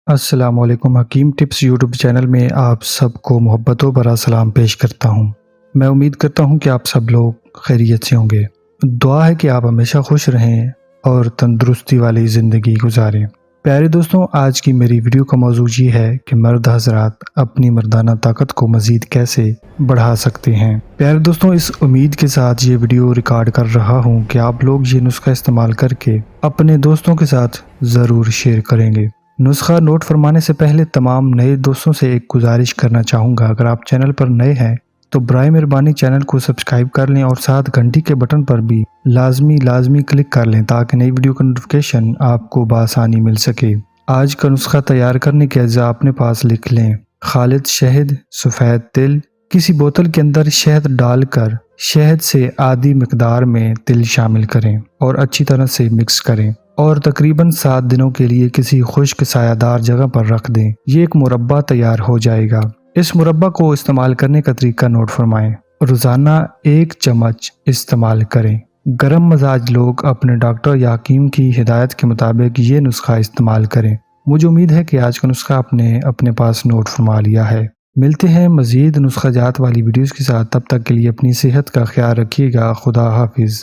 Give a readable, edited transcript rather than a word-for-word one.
السلام علیکم حکیم ٹپس یوٹیوب چینل میں آپ سب کو محبتوں بھرا سلام پیش کرتا ہوں۔ میں امید کرتا ہوں کہ آپ سب لوگ خیریت سے ہوں گے۔ دعا ہے کہ آپ ہمیشہ خوش رہیں اور تندرستی والی زندگی گزاریں۔ پیارے دوستوں، آج کی میری ویڈیو کا موضوع یہ ہے کہ مرد حضرات اپنی مردانہ طاقت کو مزید کیسے بڑھا سکتے ہیں۔ پیارے دوستوں، اس امید کے ساتھ یہ ویڈیو ریکارڈ کر رہا ہوں کہ آپ لوگ یہ نسخہ استعمال کر کے اپنے دوستوں کے ساتھ ضرور شیئر کریں گے۔ نسخہ نوٹ فرمانے سے پہلے تمام نئے دوستوں سے ایک گزارش کرنا چاہوں گا، اگر آپ چینل پر نئے ہیں تو برائے مہربانی چینل کو سبسکرائب کر لیں اور ساتھ گھنٹی کے بٹن پر بھی لازمی کلک کر لیں تاکہ نئی ویڈیو کا نوٹیفیکیشن آپ کو بآسانی مل سکے۔ آج کا نسخہ تیار کرنے کے اجزاء اپنے پاس لکھ لیں۔ خالص شہد، سفید تل۔ کسی بوتل کے اندر شہد ڈال کر شہد سے آدھی مقدار میں تل شامل کریں اور اچھی طرح سے مکس کریں اور تقریباً 7 دنوں کے لیے کسی خشک سایہ دار جگہ پر رکھ دیں۔ یہ ایک مربع تیار ہو جائے گا۔ اس مربع کو استعمال کرنے کا طریقہ نوٹ فرمائیں۔ روزانہ 1 چمچ استعمال کریں۔ گرم مزاج لوگ اپنے ڈاکٹر یا حکیم کی ہدایت کے مطابق یہ نسخہ استعمال کریں۔ مجھے امید ہے کہ آج کا نسخہ آپ نے اپنے پاس نوٹ فرما لیا ہے۔ ملتے ہیں مزید نسخہ جات والی ویڈیوز کے ساتھ، تب تک کے لیے اپنی صحت کا خیال رکھیے گا۔ خدا حافظ۔